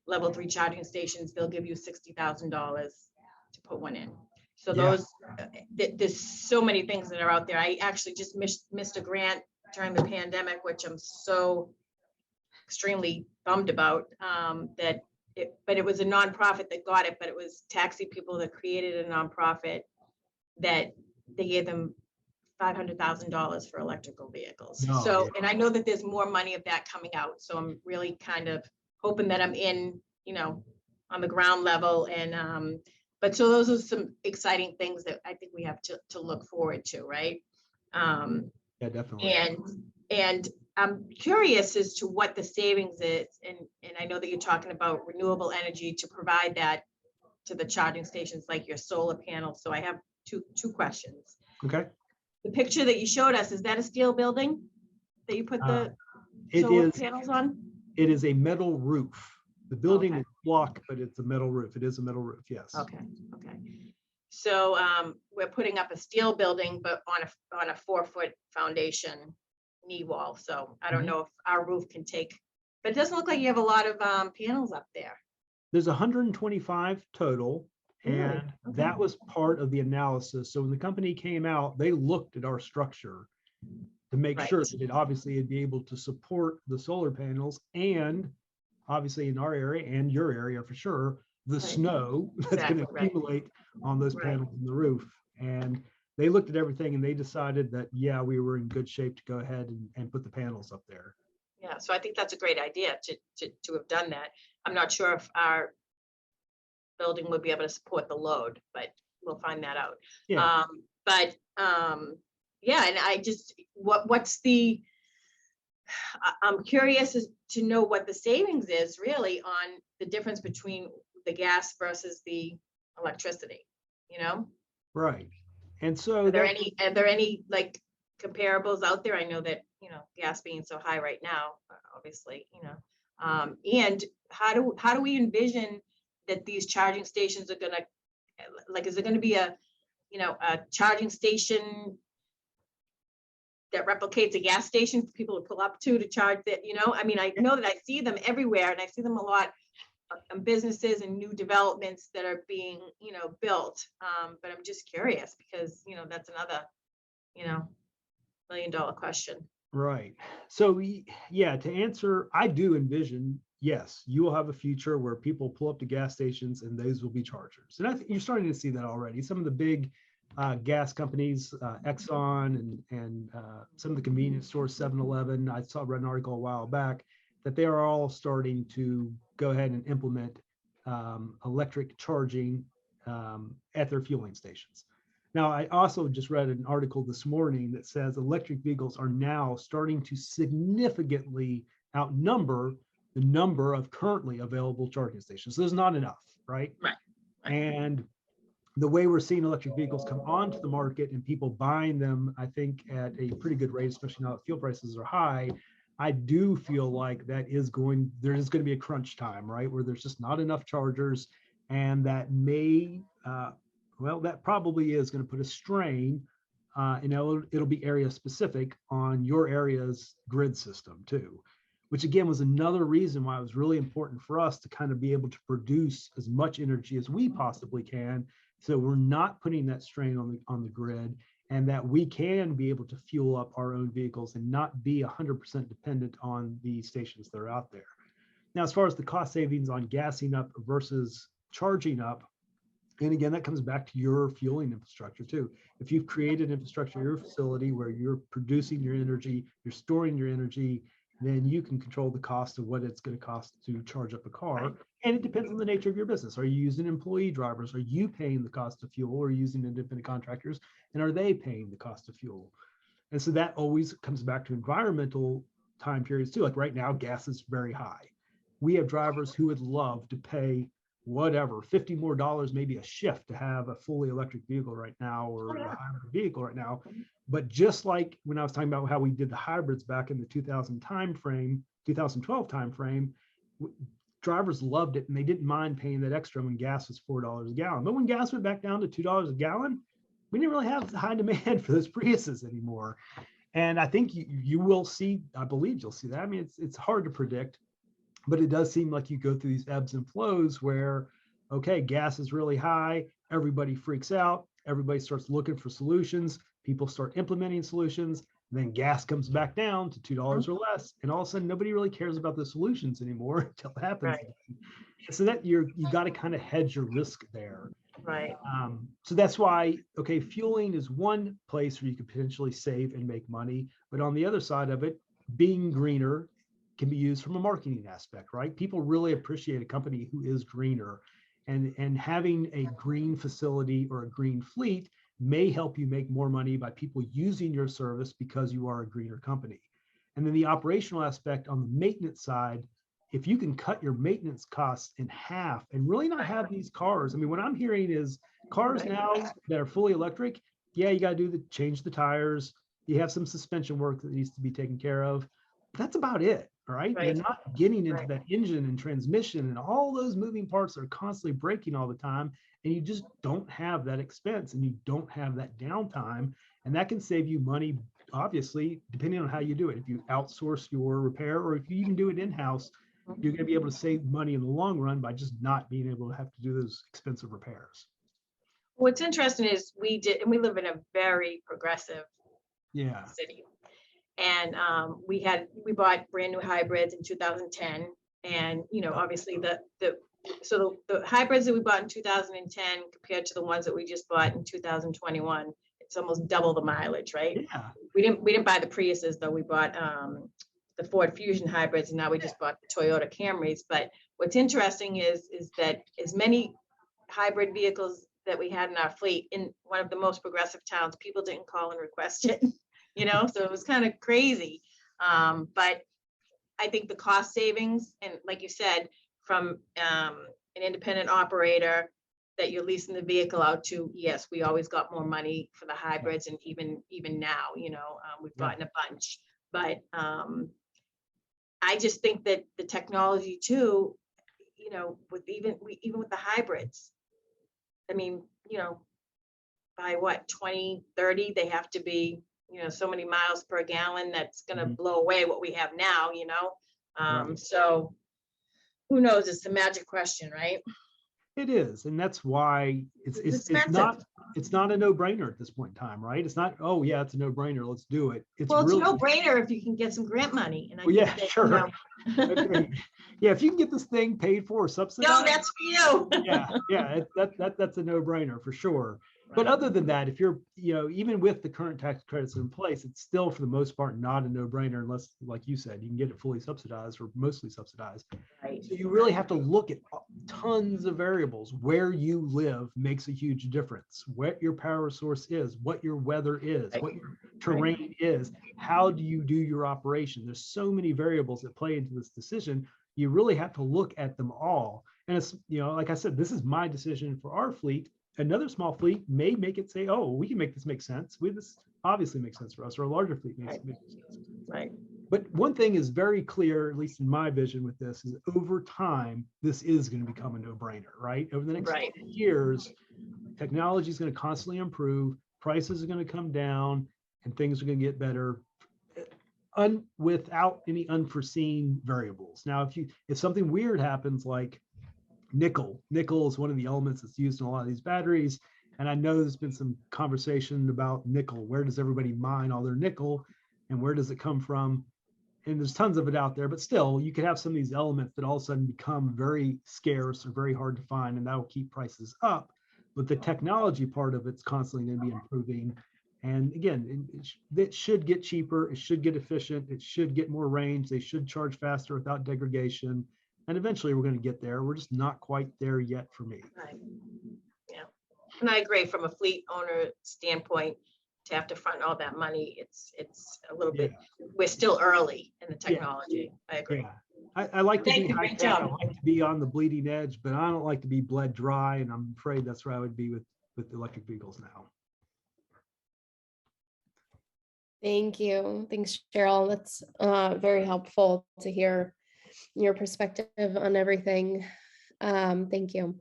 level 3 charging stations, they'll give you $60,000 to put one in. So those, there's so many things that are out there. I actually just missed a grant during the pandemic, which I'm so extremely bummed about, but it was a nonprofit that got it, but it was taxi people that created a nonprofit that they gave them $500,000 for electrical vehicles. And I know that there's more money of that coming out. So I'm really kind of hoping that I'm in, on the ground level. And, but so those are some exciting things that I think we have to look forward to, right? Yeah, definitely. And I'm curious as to what the savings is. And I know that you're talking about renewable energy to provide that to the charging stations, like your solar panels. So I have two questions. Okay. The picture that you showed us, is that a steel building that you put the solar panels on? It is a metal roof. The building is block, but it's a metal roof. It is a metal roof, yes. Okay. So we're putting up a steel building, but on a 4-foot foundation knee wall. So I don't know if our roof can take, but it doesn't look like you have a lot of panels up there. There's 125 total. And that was part of the analysis. So when the company came out, they looked at our structure to make sure that it obviously would be able to support the solar panels, and obviously in our area and your area for sure, the snow that's going to accumulate on those panels in the roof. And they looked at everything and they decided that, yeah, we were in good shape to go ahead and put the panels up there. Yeah, so I think that's a great idea to have done that. I'm not sure if our building would be able to support the load, but we'll find that out. Yeah. And I just, what's the, I'm curious as to know what the savings is really on the difference between the gas versus the electricity, Right. And so Are there any like comparables out there? I know that, gas being so high right now, obviously, and how do we envision that these charging stations are gonna, like, is it gonna be a charging station that replicates a gas station for people to pull up to charge that, I mean, I know that I see them everywhere, and I see them a lot in businesses and new developments that are being, built. But I'm just curious because, that's another, $1 million question. Right. So yeah, to answer, I do envision, yes, you will have a future where people pull up to gas stations and those will be chargers. And I think you're starting to see that already. Some of the big gas companies, Exxon and some of the convenience stores, 7-Eleven, I read an article a while back that they are all starting to go ahead and implement electric charging at their fueling stations. Now, I also just read an article this morning that says electric vehicles are now starting to significantly outnumber the number of currently available charging stations. So there's not enough, right? Right. And the way we're seeing electric vehicles come onto the market and people buying them, I think at a pretty good rate, especially now that fuel prices are high, I do feel like there is going to be a crunch time, right? Where there's just not enough chargers, and that may, that probably is going to put a strain, it'll be area specific on your area's grid system too, which again was another reason why it was really important for us to kind of be able to produce as much energy as we possibly can, so we're not putting that strain on the grid, and that we can be able to fuel up our own vehicles and not be 100% dependent on the stations that are out there. Now, as far as the cost savings on gassing up versus charging up, and again, that comes back to your fueling infrastructure too. If you've created infrastructure in your facility where you're producing your energy, you're storing your energy, then you can control the cost of what it's going to cost to charge up a car. And it depends on the nature of your business. Are you using employee drivers? Are you paying the cost of fuel, or using independent contractors? And are they paying the cost of fuel? And so that always comes back to environmental time periods too. Like right now, gas is very high. We have drivers who would love to pay whatever, $50 more maybe a shift to have a fully electric vehicle right now, or a hybrid vehicle right now. But just like when I was talking about how we did the hybrids back in the 2012 timeframe, drivers loved it and they didn't mind paying that extra when gas was $4 a gallon. But when gas went back down to $2 a gallon, we didn't really have high demand for those Priuses anymore. And I think you will see, I believe you'll see that. I mean, it's hard to predict, but it does seem like you go through these ebbs and flows where, okay, gas is really high, everybody freaks out, everybody starts looking for solutions, people start implementing solutions, then gas comes back down to $2 or less, and all of a sudden nobody really cares about the solutions anymore until it happens. Right. Right. So that you got to kind of hedge your risk there. Right. So that's why, okay, fueling is one place where you could potentially save and make money, but on the other side of it, being greener can be used from a marketing aspect, right? People really appreciate a company who is greener, and having a green facility or a green fleet may help you make more money by people using your service because you are a greener company. And then the operational aspect on the maintenance side, if you can cut your maintenance costs in half and really not have these cars. I mean, what I'm hearing is cars now that are fully electric, yeah, you got to change the tires. You have some suspension work that needs to be taken care of. That's about it. All right. Right. You're not getting into Right. that engine and transmission and all those moving parts that are constantly breaking all the time. And you just don't have that expense, and you don't have that downtime. And that can save you money, obviously, depending on how you do it. If you outsource your repair, or if you even do it in-house, you're going to be able to save money in the long run by just not being able to have to do those expensive repairs. What's interesting is we live in a very progressive city. And we bought brand new hybrids in 2010. And, obviously the hybrids that we bought in 2010 compared to the ones that we just bought in 2021, it's almost double the mileage, right? Yeah. We didn't buy the Priuses though. We bought the Ford Fusion hybrids, and now we just bought the Toyota Camrys. But what's interesting is that as many hybrid vehicles that we had in our fleet in one of the most progressive towns, people didn't call and request it. So it was kind of crazy. But I think the cost savings, and like you said, from an independent operator that you're leasing the vehicle out to, yes, we always got more money for the hybrids, and even now, we've gotten a bunch. But I just think that the technology too, with even with the hybrids, I mean, by what, 2030, they have to be, so many miles per gallon. That's going to blow away what we have now, Right. So who knows? It's the magic question, right? It is, and that's why it's expensive. it's not a no-brainer at this point in time, right? It's not, oh yeah, it's a no-brainer, let's do it. It's Well, it's really a no-brainer if you can get some grant money. And I well, think yeah, that, sure. Okay. Yeah, if you can get this thing paid for or subsidized, no, that's for you. yeah, that's a no-brainer for sure. But other than that, if you're, even with the current tax credits in place, it's still for the most part not a no-brainer unless, like you said, you can get it fully subsidized or mostly subsidized. Right. So you really have to look at tons of variables. Where you live makes a huge difference. What your power source is, what your weather is, what your terrain is, how do you do your operation? There's so many variables that play into this decision. You really have to look at them all. And it's, like I said, this is my decision for our fleet. Another small fleet may make it say, oh, we can make this make sense. This obviously makes sense for us, or a larger fleet makes sense. Right. But one thing is very clear, at least in my vision with this, is over time, this is going to become a no-brainer, right? Over the next years, technology is going to constantly improve, prices are going to come down, and things are going to get better without any unforeseen variables. Now, if something weird happens, like nickel is one of the elements that's used in a lot of these batteries. And I know there's been some conversation about nickel. Where does everybody mine all their nickel and where does it come from? And there's tons of it out there, but still you could have some of these elements that all of a sudden become very scarce or very hard to find, and that will keep prices up. But the technology part of it's constantly going to be improving. And again, it should get cheaper. It should get efficient. It should get more range. They should charge faster without degradation. And eventually we're going to get there. We're just not quite there yet for me. Right. Yeah. And I agree, from a fleet owner standpoint, to have to front all that money, it's a little bit, we're still early in the technology. I agree. Yeah. I like to Thank be you, high great tech. I job. like to be on the bleeding edge, but I don't like to be bled dry. And I'm afraid that's where I would be with electric vehicles now. Thank you. Thanks, Cheryl. That's very helpful to hear your perspective on everything. Thank you.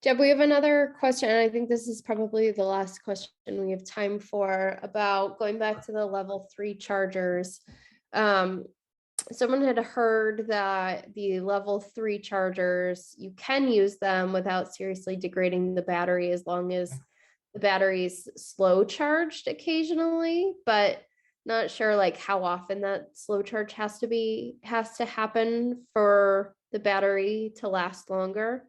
Jeb, we have another question, and I think this is probably the last question we have time for, about going back to the level 3 chargers. Someone had heard that the level 3 chargers, you can use them without seriously degrading the battery as long as the battery's slow charged occasionally, but not sure like how often that slow charge has to happen for the battery to last longer.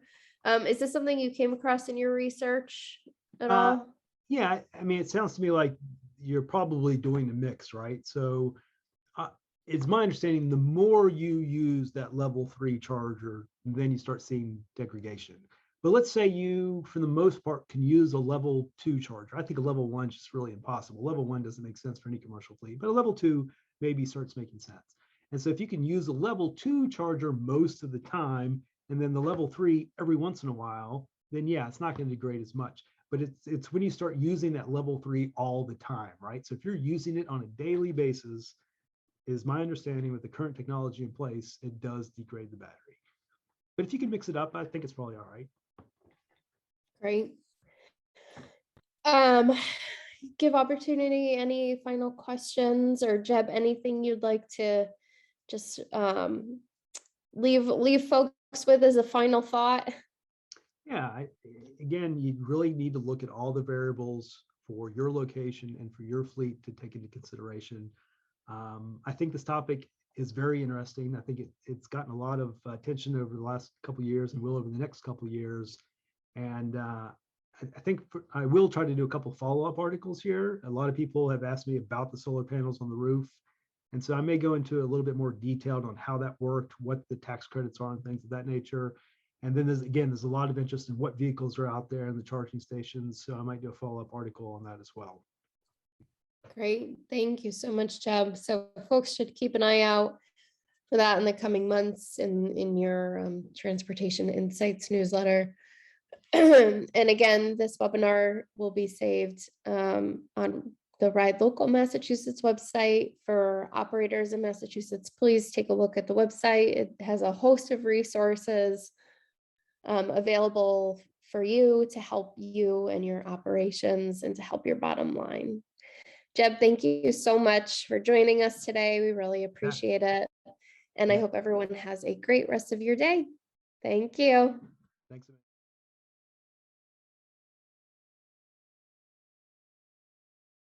Is this something you came across in your research at all? Yeah, I mean, it sounds to me like you're probably doing a mix, right? So it's my understanding the more you use that level 3 charger, then you start seeing degradation. But let's say you, for the most part, can use a level 2 charger. I think a level 1 is just really impossible. Level 1 doesn't make sense for any commercial fleet, but a level 2 maybe starts making sense. And so if you can use a level 2 charger most of the time, and then the level 3 every once in a while, then yeah, it's not going to degrade as much. But it's when you start using that level 3 all the time, right? So if you're using it on a daily basis, is my understanding with the current technology in place, it does degrade the battery. But if you can mix it up, I think it's probably all right. Great. Give opportunity, any final questions, or Jeb, anything you'd like to just leave folks with as a final thought? Yeah, again, you really need to look at all the variables for your location and for your fleet to take into consideration. I think this topic is very interesting. I think it's gotten a lot of attention over the last couple of years and will over the next couple of years. And I think I will try to do a couple follow-up articles here. A lot of people have asked me about the solar panels on the roof. And so I may go into a little bit more detailed on how that worked, what the tax credits are and things of that nature. And then there's a lot of interest in what vehicles are out there and the charging stations. So I might do a follow-up article on that as well. Great. Thank you so much, Jeb. So folks should keep an eye out for that in the coming months in your Transportation Insights newsletter. And again, this webinar will be saved on the Ride Local Massachusetts website. For operators in Massachusetts, please take a look at the website. It has a host of resources available for you to help you and your operations and to help your bottom line. Jeb, thank you so much for joining us today. We really appreciate it. And I hope everyone has a great rest of your day. Thank you. Thanks.